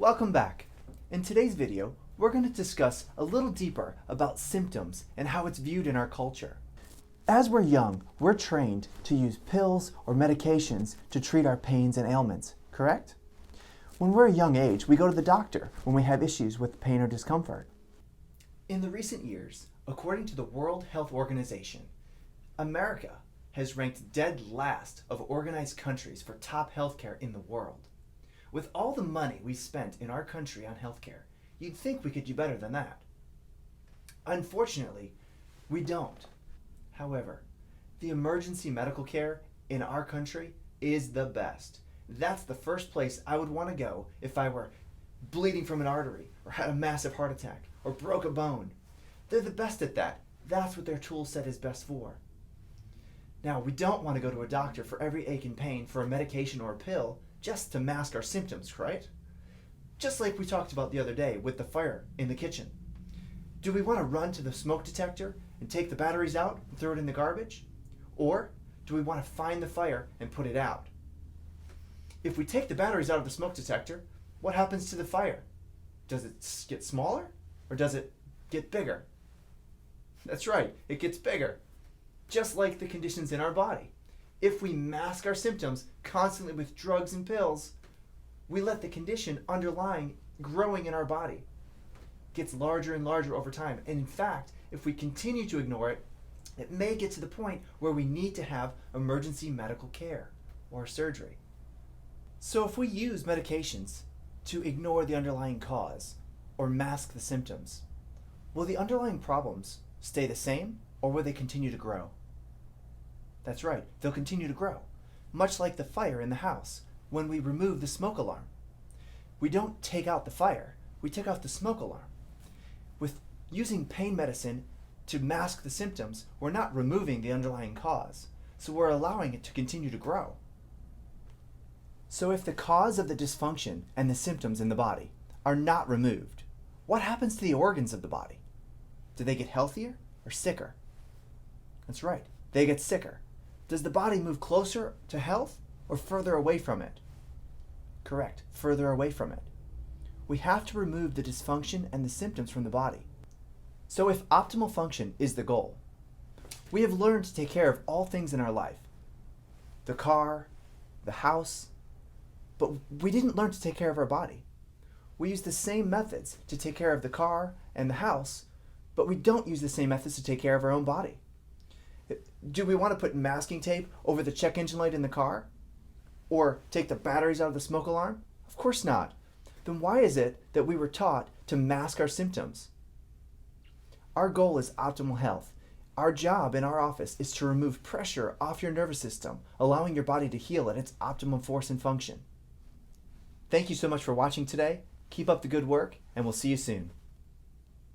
Welcome back. In today's video, we're going to discuss a little deeper about symptoms and how it's viewed in our culture. As we're young, we're trained to use pills or medications to treat our pains and ailments, correct? When we're a young age, we go to the doctor when we have issues with pain or discomfort. In the recent years, according to the World Health Organization, America has ranked dead last of organized countries for top healthcare in the world. With all the money we spent in our country on healthcare, you'd think we could do better than that. Unfortunately, we don't. However, the emergency medical care in our country is the best. That's the first place I would want to go if I were bleeding from an artery or had a massive heart attack or broke a bone. They're the best at that. That's what their tool set is best for. Now, we don't want to go to a doctor for every ache and pain for a medication or a pill just to mask our symptoms, right? Just like we talked about the other day with the fire in the kitchen. Do we want to run to the smoke detector and take the batteries out and throw it in the garbage? Or do we want to find the fire and put it out? If we take the batteries out of the smoke detector, what happens to the fire? Does it get smaller or does it get bigger? That's right, it gets bigger. Just like the conditions in our body. If we mask our symptoms constantly with drugs and pills, we let the condition underlying growing in our body gets larger and larger over time. And in fact, if we continue to ignore it, it may get to the point where we need to have emergency medical care or surgery. So if we use medications to ignore the underlying cause or mask the symptoms, will the underlying problems stay the same or will they continue to grow? That's right, they'll continue to grow, much like the fire in the house when we remove the smoke alarm. We don't take out the fire, we take out the smoke alarm. With using pain medicine to mask the symptoms, we're not removing the underlying cause, so we're allowing it to continue to grow. So if the cause of the dysfunction and the symptoms in the body are not removed, what happens to the organs of the body? Do they get healthier or sicker? That's right, they get sicker. Does the body move closer to health or further away from it? Correct, further away from it. We have to remove the dysfunction and the symptoms from the body. So if optimal function is the goal, we have learned to take care of all things in our life. The car, the house, but we didn't learn to take care of our body. We use the same methods to take care of the car and the house, but we don't use the same methods to take care of our own body. Do we want to put masking tape over the check engine light in the car? Or take the batteries out of the smoke alarm? Of course not. Then why is it that we were taught to mask our symptoms? Our goal is optimal health. Our job in our office is to remove pressure off your nervous system, allowing your body to heal at its optimum force and function. Thank you so much for watching today. Keep up the good work, and we'll see you soon.